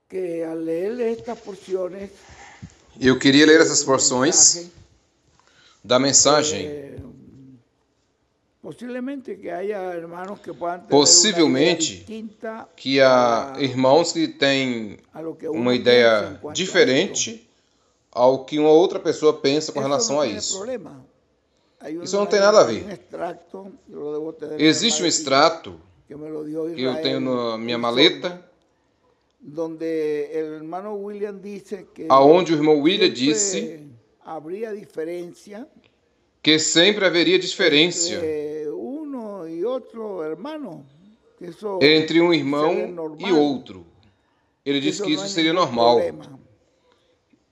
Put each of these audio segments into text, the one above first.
que al leer estas porciones Eu queria ler essas porções da mensagem. Possivelmente que haya hermanos que puedan tener Possivelmente una idea distinta que há irmãos que têm a lo que uma uno ideia piensa en cuanto a esto. diferente ao que uma outra pessoa pensa com Eso relação no a tiene isso. problema. Hay Isso não tem nada a ver. un extracto, yo lo debo tener Existe um extrato que me lo dio que eu tenho Israel na minha Elizondo, maleta, donde el hermano William dice que aonde o irmão William siempre disse habría diferencia que sempre haveria diferença entre uno y otro hermano, que eso entre um sería irmão normal, e outro. Ele que disse eso que no isso hay seria ningún normal. problema.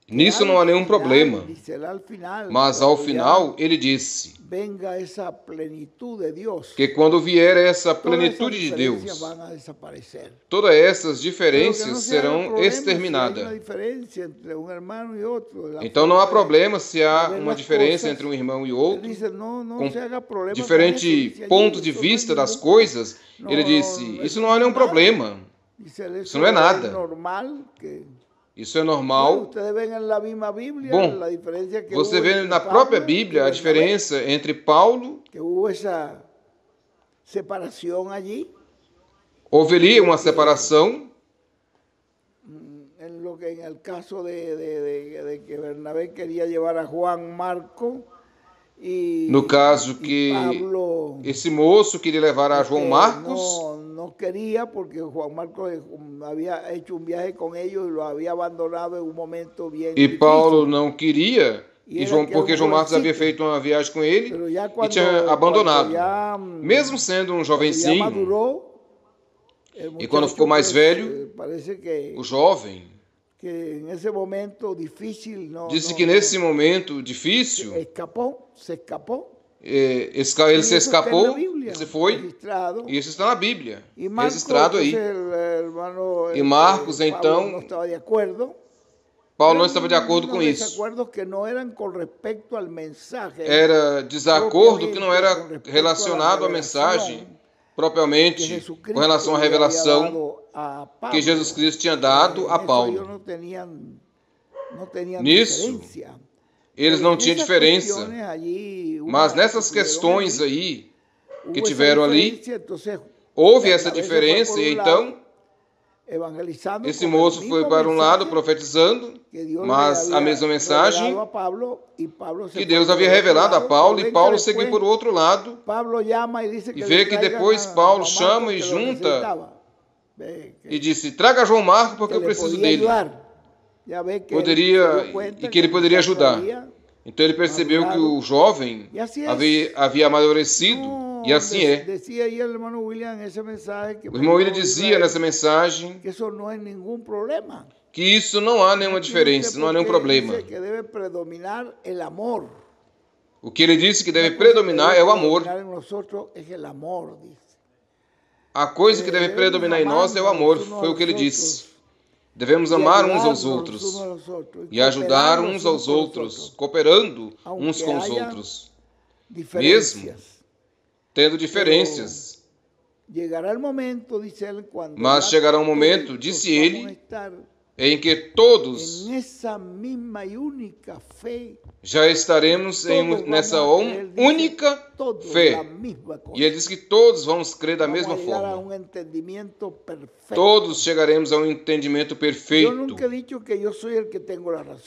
Que Nisso não há al nenhum final, problema. dice él al final, Mas ao cuando ya final ele disse venga esa plenitud de Dios, que quando vier essa todas esas plenitude de diferencias Deus, van a desaparecer. todas essas Pero que diferenças no se haga serão problema si hay exterminadas. una diferencia entre un hermano y otro, de la Então não há forma problema se há ver uma las diferença cosas. entre um irmão e Él outro, dice, no com se haga problema con eso, diferente dice allí, ponto de eso no hay vista das ningún coisas. no, Ele disse, eso isso no não há es nenhum nada. problema. Dice él, Isso não é nada. normal que Isso é bueno, normal. ustedes ven en la misma Biblia Bom, la diferencia que você hubo vê entre na Pablo própria y Bíblia a Bernabé, diferença entre Paulo, que hubo esa separación allí houve ali uma separação, en el caso de que Bernabé quería llevar a Juan Marco y, no caso y que Pablo esse moço queria levar a João Marcos, no quería porque Juan Marcos había hecho un viaje con ellos y lo había abandonado en un momento bien e difícil. Paulo não queria, E e era João, que porque era um João Marcos havia jovencito. feito uma viagem com ele Pero ya e tinha abandonado. Mesmo sendo um cuando ya jovencinho, maduró, el e quando muchacho, ficou mais pues, velho, parece que o jovem en ese momento difícil disse que nesse momento difícil, se escapó. ele se eso está en escapou, la Biblia, ele se foi, registrado. e isso está na Bíblia, Y Marcos, registrado aí. entonces, el hermano, E Marcos, Pablo então, no estaba de acuerdo. Paulo não Eran estava de acordo com unos isso. desacuerdos que no eran con respecto al mensaje, Era desacordo que não era com respeito relacionado à à mensagem que propriamente, Jesucristo com relação à había revelação dado a Pablo. que Jesus Cristo tinha dado a Eso Paulo. ellos no tenían Nisso, diferencia. eles Pero não en tinham esas diferença, cuestiones allí, mas una nessas que tuvieron questões allí, aí que hubo esa tiveram ali, diferencia, entonces, houve essa Bernabé se diferença, foi por e um então lado, evangelizando esse con moço el foi mismo para um lado mensaje profetizando, que Dios mas le a había mesma mensagem revelado a Pablo, y Pablo se que fue Deus por havia otro revelado a lado. Paulo, Pero e ven Paulo que seguiu después por outro lado, Pablo llama y dice e que vê le que traigan depois a Paulo Juan chama Marcos, e que lo junta necesitaba. Ve que e disse, traga João Marcos porque eu le preciso podía dele. ayudar. Ya ve que él se Poderia, dio cuenta e que ele el poderia muchacho ajudar. había Então ele percebeu que o jovem E assim havia amadurecido, e assim é. Decía aí o irmão William esse mensaje que O irmão William dizia nessa mensagem que isso não é nenhum problema. que isso não há nenhuma diferença, não há nenhum problema. Que deve predominar o amor. O que ele disse que deve predominar é o amor. A coisa que deve predominar em nós é o amor, foi o que ele disse. Devemos amar uns aos outros e ajudar uns aos outros, cooperando uns com os outros, mesmo tendo diferenças. Mas chegará um momento, disse ele, em que todos já estaremos nessa única fé. E ele diz que todos vamos crer da mesma forma. Todos chegaremos a um entendimento perfeito.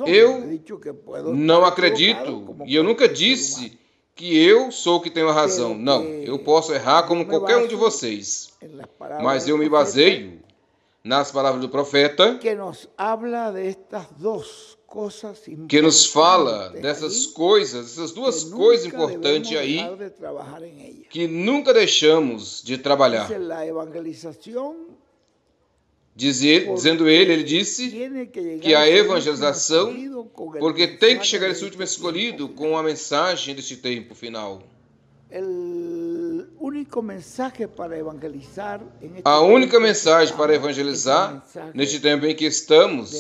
Eu não acredito, e eu nunca disse que eu sou o que tenho a razão. Não, eu posso errar como qualquer um de vocês. Mas eu me baseio nas palavras do profeta, que nos fala dessas coisas, essas duas coisas importantes aí, que nunca deixamos de trabalhar. Dizendo ele disse que a evangelização, porque tem que chegar esse último escolhido com a mensagem deste tempo final. A única mensagem para evangelizar neste tempo em que estamos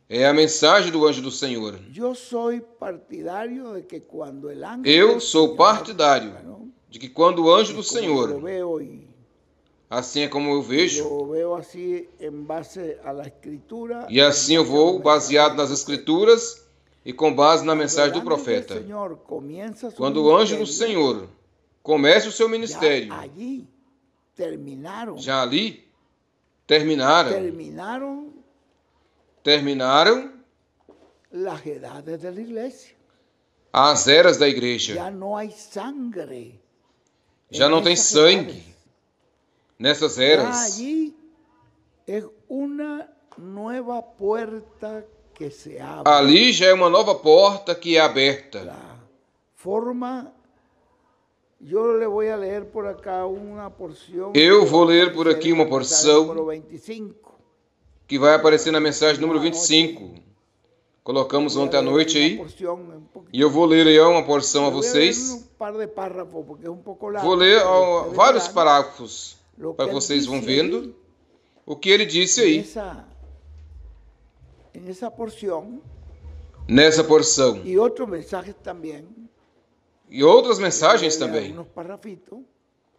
é a mensagem do anjo do Senhor. Eu sou partidário de que quando o anjo do Senhor, Assim é como eu vejo. Lo veo así en base a la escritura. E assim eu vou, baseado nas Escrituras e com base na mensagem do profeta. Quando o anjo do Senhor comece o seu ministério, já ali terminaram las edades de la iglesia. as eras da igreja. Já não tem sangue nessas eras. Allí es una nueva puerta que se abre. Ali já é uma nova porta que é aberta. La forma. Yo le voy a leer por acá una porción. Eu vou ler por aqui uma porção número 25. Que vai aparecer na mensagem número 25. Colocamos ontem à noite aí. E eu vou ler aí uma porção a vocês. Vou ler vários parágrafos para que vocês vão vendo o que ele disse aí. Nessa porção. E outros mensagens também. E outras mensagens também.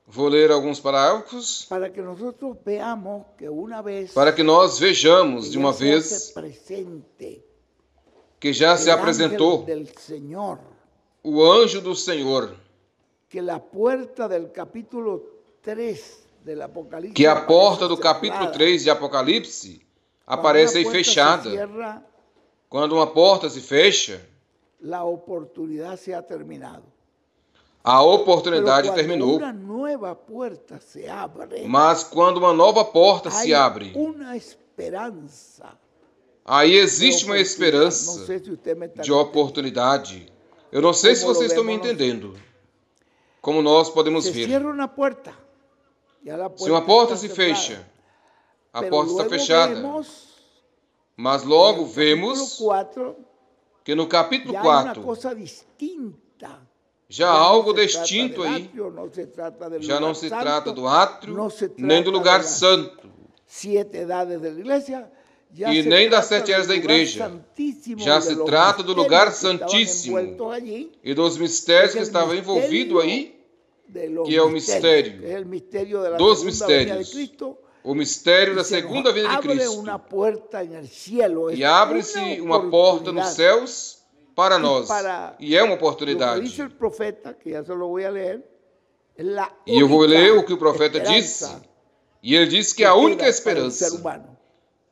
Vou ler alguns parágrafos para que nós vejamos de uma vez que já se apresentou o anjo do Senhor, que a porta do capítulo 3 de Apocalipse aparece aí fechada. Quando uma porta se fecha, a oportunidade terminou. Mas quando uma nova porta se abre, aí existe uma esperança de oportunidade. Eu não sei se vocês estão me entendendo. Como nós podemos ver. Se uma porta se fecha, a porta está fechada. Mas logo vemos que no capítulo 4 já há algo distinto aí. Já não se trata do átrio, nem do lugar santo. E nem das 7 eras da igreja. Já se trata do lugar santíssimo e dos mistérios que estavam envolvidos aí, que é o mistério dos mistérios. O mistério da segunda vinda de Cristo. E abre-se uma porta nos céus para nós. E é uma oportunidade. E eu vou ler o que o profeta disse. E ele disse que é a única esperança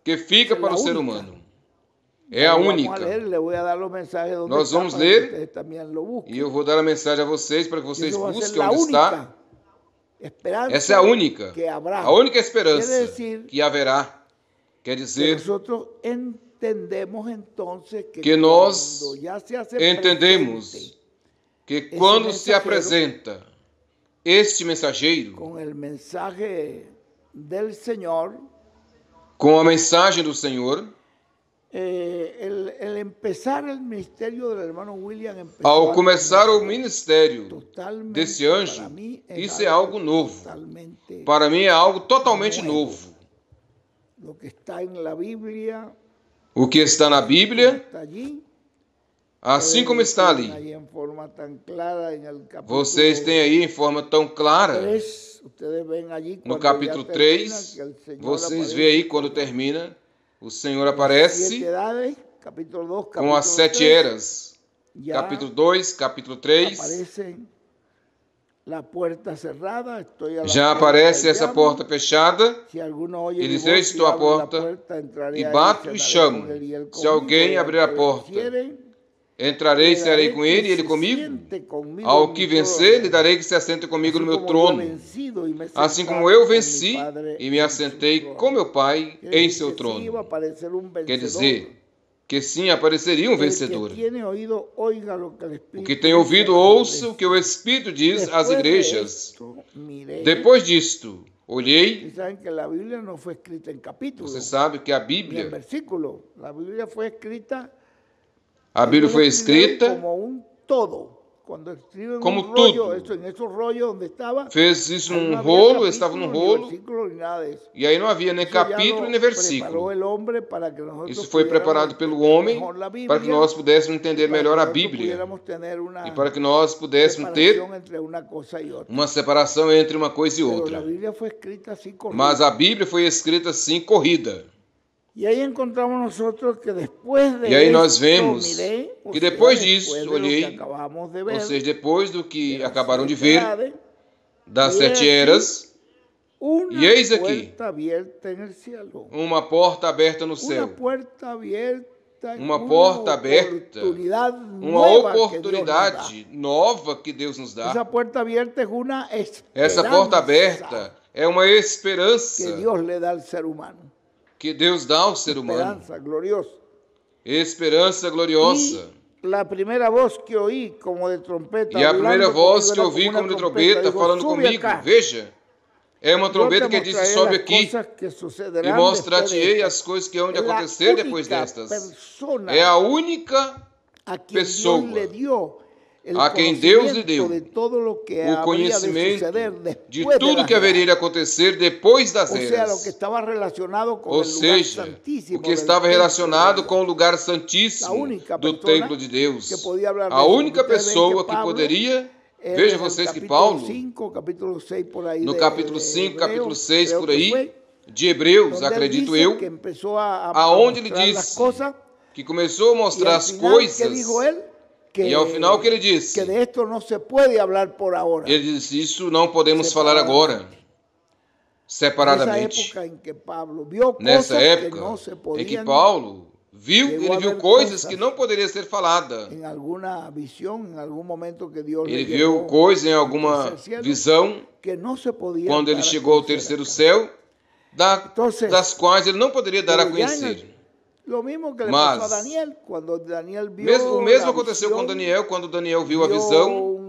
que fica para o ser humano. É a única. Nós vamos ler e eu vou dar a mensagem a vocês para que vocês busquem onde está. Essa é a única esperança que haverá. Quer dizer que nós entendemos que quando se apresenta este mensageiro com a mensagem do Senhor, ao começar o ministério desse anjo, isso é algo novo. Para mim é algo totalmente novo. O que está na Bíblia, assim como está ali. Vocês têm aí em forma tão clara. No capítulo 3, vocês veem aí quando termina. O Senhor aparece com as 7 eras. Capítulo 2, capítulo 3. Já aparece essa porta fechada. Ele diz: eu estou à porta e bato e chamo. Se alguém abrir a porta, entrarei e estarei com ele e ele comigo. Ao que vencer, lhe darei que se assente comigo no meu trono. Assim como eu venci e me assentei com meu Pai em seu trono. Quer dizer que sim, apareceria um vencedor. O que tem ouvido, ouça o que o Espírito diz às igrejas. Depois disto, olhei. Você sabe que a Bíblia foi escrita como tudo. Fez isso num rolo, estava num rolo, e aí não havia nem capítulo nem versículo. Isso foi preparado pelo homem para que nós pudéssemos entender melhor a Bíblia e para que nós pudéssemos ter uma separação entre uma coisa e outra. Mas a Bíblia foi escrita assim, corrida. E aí nós vemos que depois disso, olhei, ou seja, depois do que acabaram de ver, das 7 eras, e eis aqui, uma porta aberta no céu. Uma porta aberta, uma oportunidade nova que Deus nos dá. Essa porta aberta é uma esperança que Deus dá ao ser humano. Esperança gloriosa. E a primeira voz que ouvi como de trombeta falando comigo, veja, é uma trombeta que disse: sobe aqui e mostrar-te-ei as coisas que hão de acontecer depois destas. É a única pessoa a quem Deus lhe deu o conhecimento de tudo que haveria de acontecer depois das eras. Ou seja, o que estava relacionado com o lugar santíssimo do templo de Deus. A única pessoa que poderia... Veja vocês que Paulo, no capítulo 5, capítulo 6, por aí, de Hebreus, acredito eu, aonde ele disse que começou a mostrar as coisas... E ao final o que ele disse? Ele disse: isso não podemos falar agora, separadamente. Nessa época em que Paulo ele viu coisas que não poderiam ser faladas. Ele viu coisas em alguma visão, quando ele chegou ao terceiro céu, das quais ele não poderia dar a conhecer. Mas o mesmo aconteceu com Daniel. Quando Daniel viu a visão,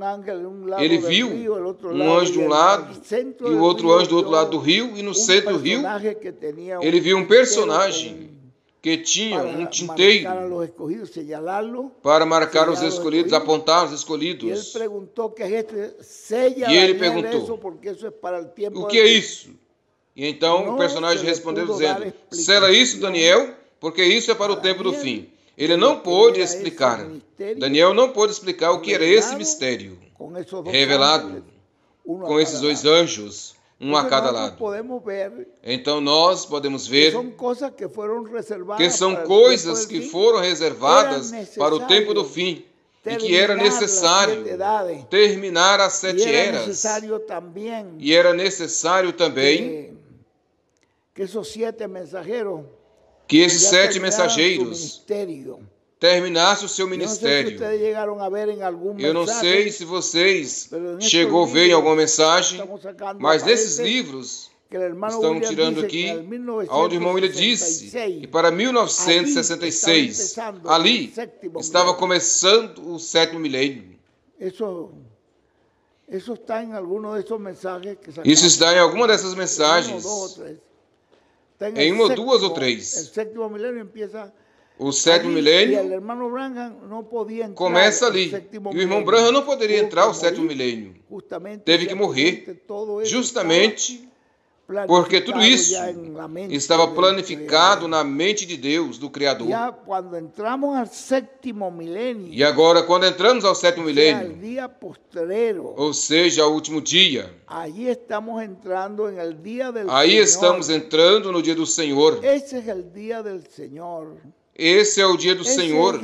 ele viu um anjo de um lado e o outro anjo do outro lado do rio, e no centro do rio ele viu um personagem que tinha um tinteiro para marcar os escolhidos, apontar os escolhidos. E ele perguntou: o que é isso? E então o personagem respondeu dizendo: sela isso, Daniel, porque isso é para o tempo do fim. Ele não pôde explicar. Daniel não pôde explicar o que era esse mistério revelado com esses 2 anjos, um a cada lado. Então nós podemos ver que são coisas que foram reservadas para o tempo do fim e que era necessário terminar as 7 eras. E era necessário também que esses 7 mensageiros terminassem o seu ministério. Eu não sei se vocês chegou a ver em alguma mensagem, mas nesses livros estão tirando aqui, onde o irmão William disse que para 1966, ali estava começando o 7º milênio. Isso está em alguma dessas mensagens. Em 1, 2 ou 3. O 7º milênio começa ali. E o irmão Branham não poderia entrar o 7º milênio. Teve que morrer. Justamente porque tudo isso estava planificado na mente de Deus, do Criador. E agora, quando entramos ao 7º milênio, ou seja, ao último dia, aí estamos entrando no dia do Senhor. Esse é o dia do Senhor.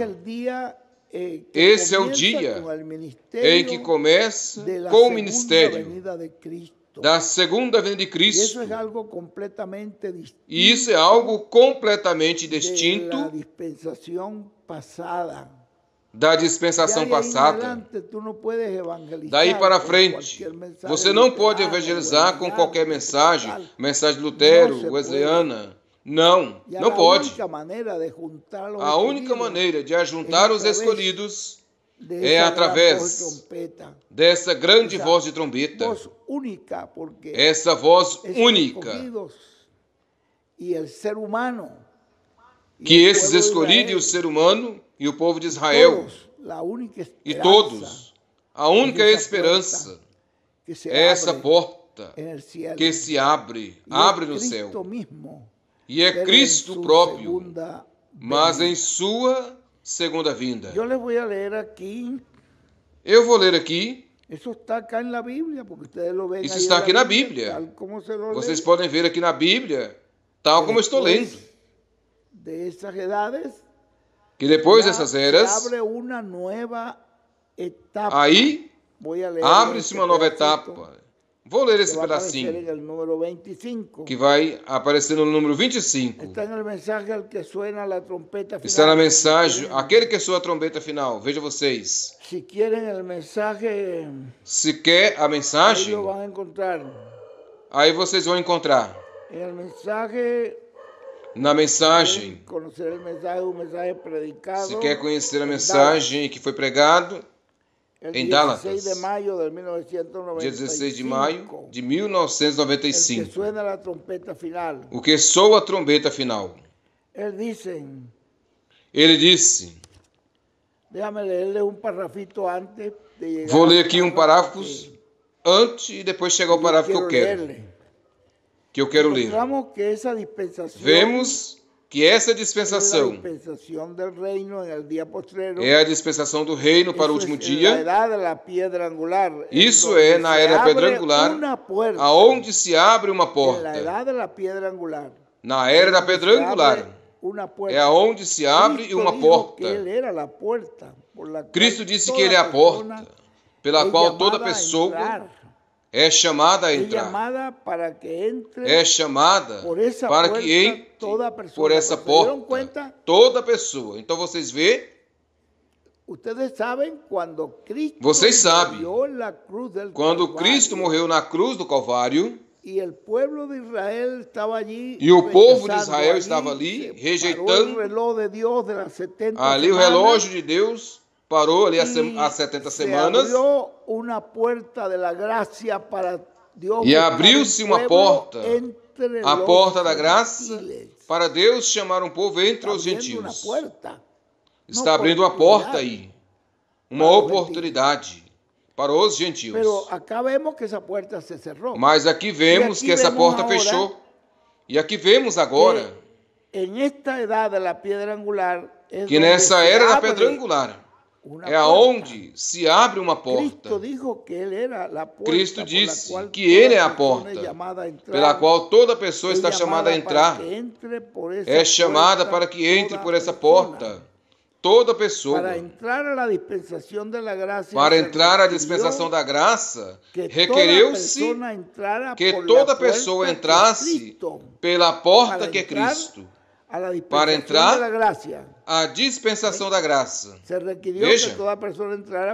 Esse é o dia em que começa com o ministério da segunda vinda de Cristo. E isso é algo completamente distinto da dispensação passada. Daí para frente, você não pode evangelizar com qualquer mensagem de Lutero, wesleyana. Não pode. A única maneira de ajuntar os escolhidos é através dessa grande voz de trombeta. Essa voz única que esses escolhidos, e o ser humano e o povo de Israel, e todos, A única esperança é essa porta que se abre no céu. E é Cristo próprio, mas em sua segunda vinda. Eu vou ler aqui. Isso está aqui na Bíblia. Vocês podem ver aqui na Bíblia, tal como eu estou lendo. Que depois dessas eras, aí abre-se uma nova etapa. Vou ler esse pedacinho, que vai aparecer no número 25. Está na mensagem, aquele que soa a trombeta final. Veja vocês. Se quer a mensagem, aí vocês vão encontrar. Na mensagem, se quer conhecer a mensagem que foi pregado em Dálatas, dia 16 de maio de 1995. O que soa a trombeta final. Ele disse, vou ler aqui um parágrafo antes e depois chegar ao parágrafo que eu quero ler. Vemos que essa dispensação é a dispensação do reino para o último dia. Isso é na era da pedra angular, aonde se abre uma porta. Na era da pedra angular é aonde se abre uma porta. Cristo disse que Ele é a porta, pela qual toda pessoa é chamada a entrar. É chamada para que entre por essa porta toda pessoa. Então vocês veem. Vocês sabem, quando Cristo morreu na cruz do Calvário, e o povo de Israel estava ali, rejeitando. Ali o relógio de Deus parou ali há 70 semanas. E abriu-se uma porta, a porta da graça, para Deus chamar um povo entre os gentios. Está abrindo uma porta aí, uma oportunidade para os gentios. Mas aqui vemos que essa porta fechou. E aqui vemos agora que nessa era da pedra angular é aonde se abre uma porta. Cristo disse que Ele é a porta, pela qual toda pessoa está chamada a entrar. É chamada para que entre por essa porta. Toda pessoa. Para entrar à dispensação da graça, requereu-se que toda pessoa entrasse pela porta que é Cristo. Para entrar à dispensação da graça. Veja,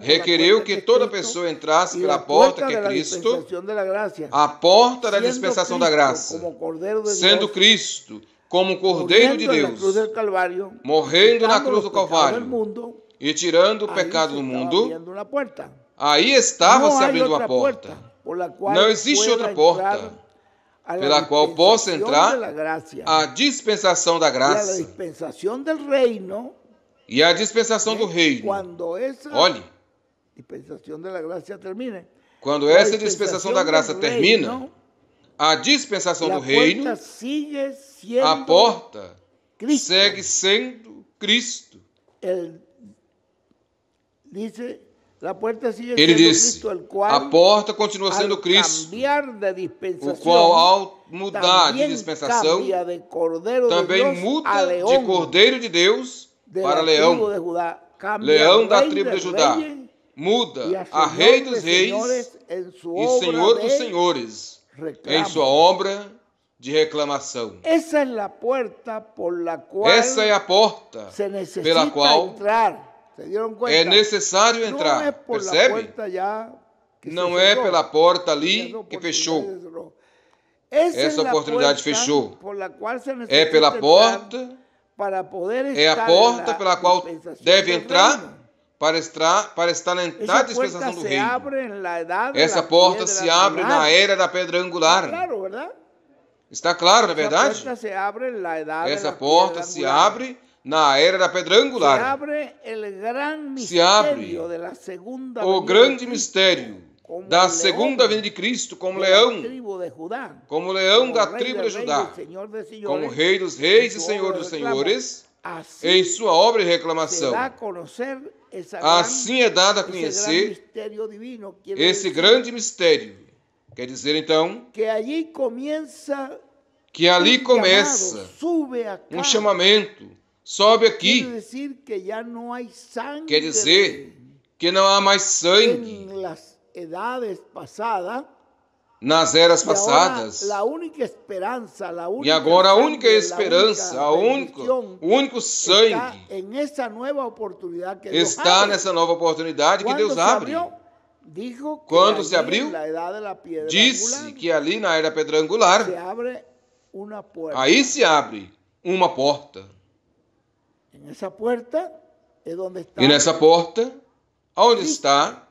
requeriu que toda pessoa entrasse pela porta que é Cristo, a porta da dispensação da graça, sendo Cristo como o Cordeiro de Deus, morrendo na cruz do Calvário e tirando o pecado do mundo. Aí estava se abrindo uma porta. Não existe outra porta pela qual possa entrar a dispensação da graça. E a dispensação do reino. Olhe, quando essa dispensação da graça termina, a dispensação do reino, a porta segue sendo Cristo. Ele disse, a porta continua sendo Cristo, o qual ao mudar de dispensação, também muda de Cordeiro de Deus para Leão, Leão da tribo de Judá, muda a Rei dos Reis e Senhor dos Senhores, em sua obra de reclamação. Essa é a porta pela qual é necessário entrar. Percebe? Não é pela porta ali que fechou. Essa oportunidade fechou. É pela porta, é a porta pela qual deve entrar para estar na dispensação do reino. Essa porta se abre na era da pedra angular. Está claro, não é verdade? Essa porta se abre na era da pedra se angular. abre el gran Se abre misterio de la segunda o venida grande de Cristo, mistério como da el segunda león vinda de Cristo como de la leão, tribu de Judá, como leão como da rey tribo de de reyes, Judá, señor de señores, como Rei dos reis en e su Senhor obra dos de reclamo. senhores, Así em sua obra de se reclamação. da a conocer esa Assim é dado a ese gran conhecer misterio divino. Quiere esse decir grande mistério. Quer dizer, então, que allí comienza que ali un começa llamado, sube acá. um chamamento, sobe Quiere aqui. decir que ya no hay Quer sangre dizer que não há mais sangue en las edades pasadas. nas eras Y ahora passadas. la única esperanza, la E única agora a sangre, única la esperança, única o bendición único está sangue en esa nueva oportunidad que Dios está abre. nessa nova oportunidade que Cuando Deus se abre. abrió, dijo que Quando se allí abriu, en la edad de la piedra Disse angular que ali na era pedra se angular, abre una puerta. aí se abre uma porta. En esa puerta es donde está E nessa porta, onde Cristo. está,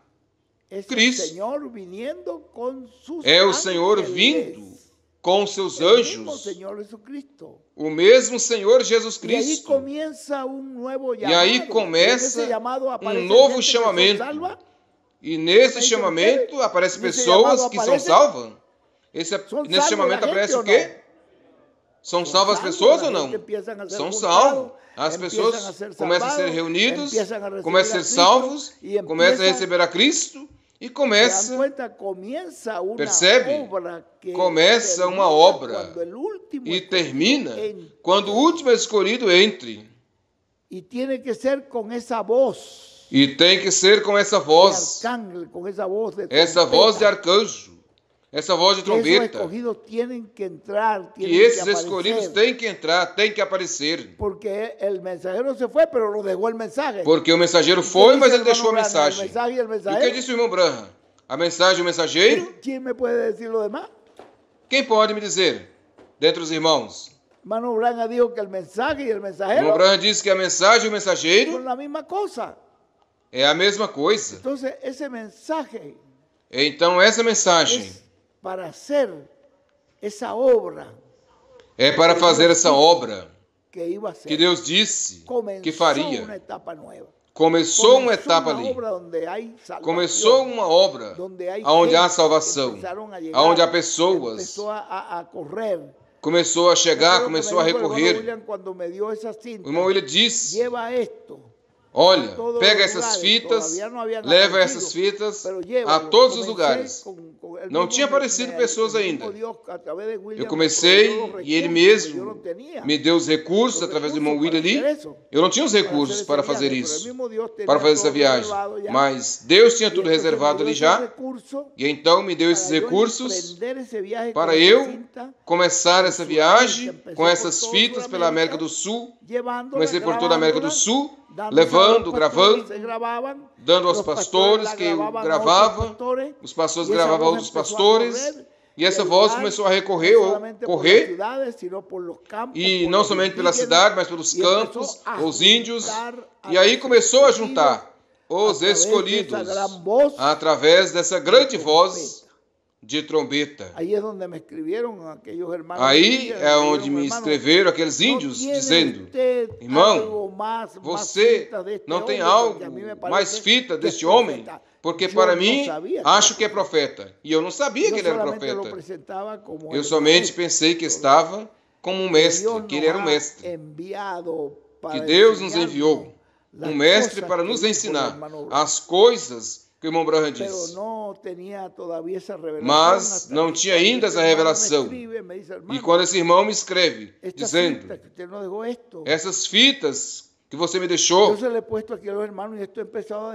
es Cristo. el Señor viniendo con sus é o ángeles. Senhor vindo com seus El mismo anjos, Señor Jesucristo. o mesmo Senhor Jesus Y ahí Cristo. comienza un nuevo E llamado. aí Y en começa ese llamado aparecen novo gente que chamamento. son salva. E nesse Mas chamamento aparecem nesse pessoas chamado que são aparece- salvas. São Nesse salvos chamamento la aparece gente o ou quê? São salvas as pessoas ou não? São salvos. As pessoas começam a ser reunidos, começam a ser salvos, começam a receber a Cristo e começa, percebe? Começa uma obra e termina quando o último escolhido entre. E tem que ser com essa voz. E tem que ser com essa voz, essa voz de arcanjo, essa voz de trombeta. Que esses escolhidos têm que entrar, têm que aparecer. Porque o mensageiro se foi, mas não deixou o mensagem. Porque o mensageiro foi, mas ele deixou a mensagem. E o que disse o irmão Branham? A mensagem e o mensageiro? Quem me pode dizer o demais? Quem pode me dizer? Dentre os irmãos. Mano Branham disse que o mensagem e o O mensageiro irmão Branham disse que a mensagem e o mensageiro são a mesma coisa. é a mesma coisa. Então, esse mensagem Então essa mensagem para hacer essa obra é para fazer essa obra que iba a ser. que Deus disse que faria. Uma etapa nova. Começou uma etapa ali. Começou uma obra onde há salvação, onde há pessoas. Começou a chegar, começou a recorrer. O irmão William disse: olha, pega essas fitas, leva essas fitas a todos os lugares. Não tinha aparecido pessoas ainda. Eu comecei e ele mesmo me deu os recursos através do irmão William ali. Eu não tinha os recursos para fazer isso, para fazer essa viagem. Mas Deus tinha tudo reservado ali já. E então me deu esses recursos para eu começar essa viagem com essas fitas pela América do Sul. Comecei por toda a América do Sul, levando, gravando, dando aos pastores que eu gravava, os pastores gravavam outros pastores, e essa voz começou a correr, e não somente pela cidade, mas pelos campos, os índios, e aí começou a juntar os escolhidos através dessa grande voz de trombeta. Aí é onde me escreveram aqueles índios dizendo: irmão, você não tem algo mais fita deste homem? Porque para mim, acho que é profeta. E eu não sabia que ele era profeta. Eu somente pensei que estava como um mestre, que ele era um mestre. Que Deus nos enviou um mestre para nos ensinar as coisas que o irmão Branham disse. Mas não tinha ainda essa revelação. E quando esse irmão me escreve, dizendo: essas fitas que você me deixou,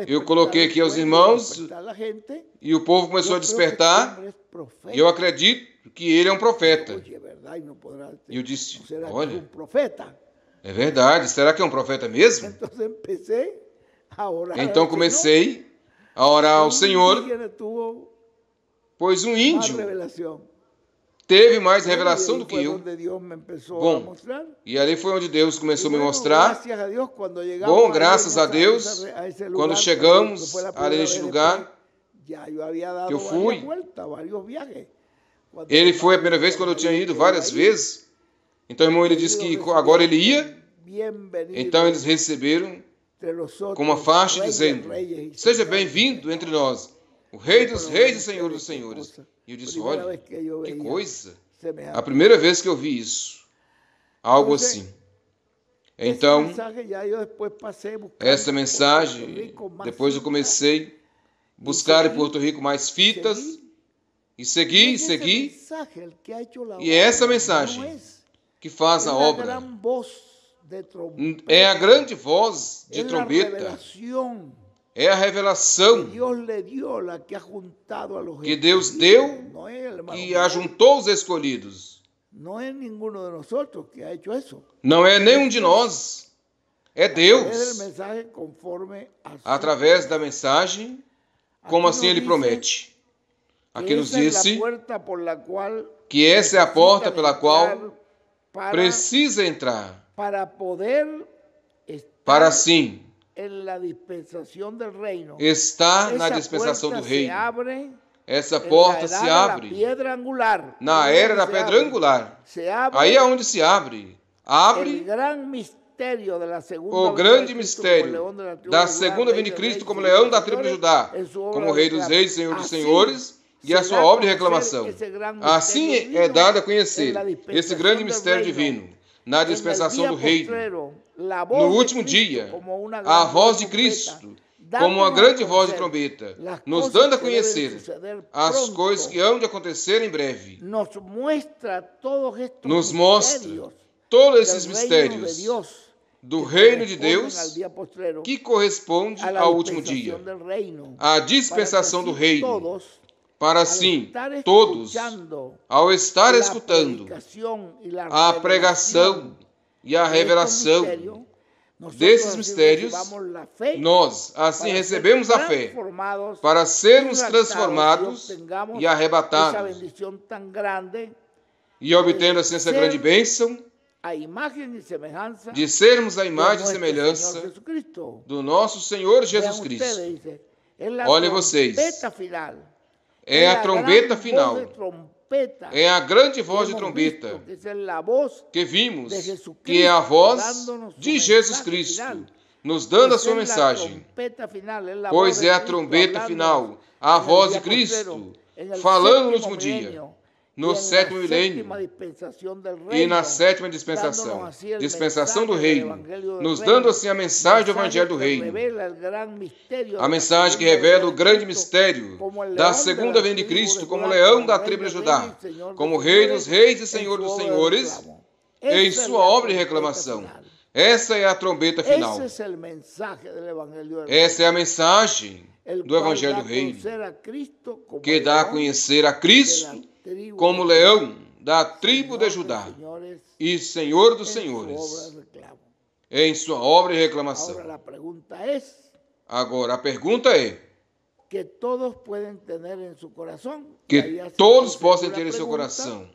eu coloquei aqui aos irmãos, e o povo começou a despertar, e eu acredito que ele é um profeta. E eu disse: olha, é verdade, será que é um profeta mesmo? Então comecei a orar ao Senhor, pois um índio teve mais revelação do que eu. Bom, e ali foi onde Deus começou a me mostrar. Bom, graças a Deus, quando chegamos ali neste lugar, que eu fui, ele foi a primeira vez quando eu tinha ido várias vezes. Então o irmão ele disse que agora ele ia, bienvenido Então eles receberam entre nosotros, com uma faixa reyes, dizendo: reyes y seja señores. bem-vindo entre nós, o Rei dos Reis e Senhor dos Qué Senhores. cosa. E eu disse: Primera olha, vez que yo que veía coisa. semejante. A primeira vez que eu vi isso, algo Entonces, assim. ese Então, mensaje ya yo después pasé buscando essa por mensagem, Puerto Rico más depois eu cintas, comecei a buscar em seguí, Porto Rico mais fitas, seguí, e y segui, es ese segui, mensaje el que ha hecho la e é essa obra, no mensagem es. que faz Es a la obra. gran voz de trompeta, É a grande voz de es la trombeta, revelación é a que revelação Dios le dio, la que ha juntado a los que Deus escogidos. deu No es el hermano que Miguel, ajuntou os escolhidos. no es ninguno de nosotros que ha hecho eso. Não é nenhum de nós, é A través del Deus, mensaje conforme a su através da promesa. mensagem, como Aqui assim nos Ele dice promete. Aqui que nos esa es la disse puerta por la cual que essa é a porta necesitan pela entrar qual para, precisa entrar, para poder estar para assim en la dispensación del reino. estar na Esa dispensação puerta do se reino. abre Essa en porta la se edad de la abre piedra angular. na Ahí es era donde da se pedra abre. angular. Se abre Aí é onde se abre. el Abre gran misterio de la segunda o venida grande de Cristo como mistério león de la tribu da de Judá, segunda rey vinda de de Cristo reyes como y leão señor da de tribo de señores, Judá, en su obra como de Rei dos reclamo. Reis, Senhor dos Así Senhores, e a se sua da a obra de conocer reclamação. esse gran Assim misterio é divino dado a en conhecer la esse dispensación grande del mistério reino. divino na En el dispensação día do reino. postrero, la No voz de último Cristo dia, como una a gran voz de trompeta, Cristo, como uma dándonos a grande voz de conocer trombeta, las nos cosas dando a que deben conhecer suceder as pronto. coisas que hão de acontecer em breve. Nos muestra todos estos Nos mostra misterios todos del esses reino de mistérios Dios do que reino de corresponden Deus al día postrero, que corresponde a la ao último dia, dispensación del reino, a para que dispensação do así reino, todos, para al assim estar todos, escuchando ao estar la escutando predicación y la a revelación pregação e a de estos revelação misterios, nosotros desses así mistérios, recibamos la fe nós assim para recebemos ser a fé transformados para sermos y transformados obtengamos e esa arrebatados bendición tan grande e obtendo assim essa grande bênção a imagen y semejanza de sermos a de imagem e nuestro semelhança Señor Jesucristo. do nosso Senhor Jesus Vean Cristo. ustedes, dice, es la Olhem vocês. trompeta final. É a la trombeta gran final, voz de trompeta é a grande voz de que hemos trombeta visto, que esa es la voz que vimos, de Jesucristo, que é a voz dándonos su de Jesus mensaje Cristo, final. nos dando a Esa sua es la mensagem. trompeta final, es la Pois voz de é a Cristo trombeta hablándonos final, a en el voz día de Cristo, postrero, en el falando no séptimo último dia, milenio, no y en la sétimo milênio séptima dispensación del e reino, na sétima dispensação, dándonos así el dispensação do mensaje del reino, evangelio del nos reino, dando assim a mensagem do mensaje evangelho do que reino, revela el gran misterio a de la mensagem que segunda revela venida o de grande Cristo, mistério como el da león de segunda la vinda de tribu de Cristo, como Judá, leão como da rey tribo de de Judá, reyes y señor de como Rei dos señores, Reis e en Senhor su dos obra de Senhores, reclamo. em Esa es sua la obra de trompeta reclamação. final. Essa é a trombeta final. Ese es el mensaje del evangelio del Essa é a mensagem el do cual Evangelho da do a Reino, conocer a Cristo como que dá a león conhecer a de Cristo la tribu como de leão da Judá, tribo de Señor Judá de señores, e Senhor dos en su obra Senhores, de reclamo. em sua obra de Ahora reclamação. la pregunta es Agora, a pergunta é que todos pueden tener en su corazón. Y que ahí hacen todos entonces possam una ter em seu pregunta, coração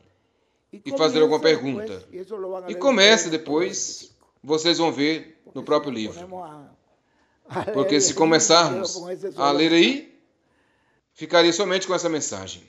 y e fazer alguma comienza pergunta. después, y eso lo van a E leer comece ustedes en Éxodo depois, 25. vocês vão ver no Porque próprio si nos livro. ponemos a leer Porque se ahí, começarmos quedo con ese a solo ler mensaje. aí, ficaria somente com essa mensagem.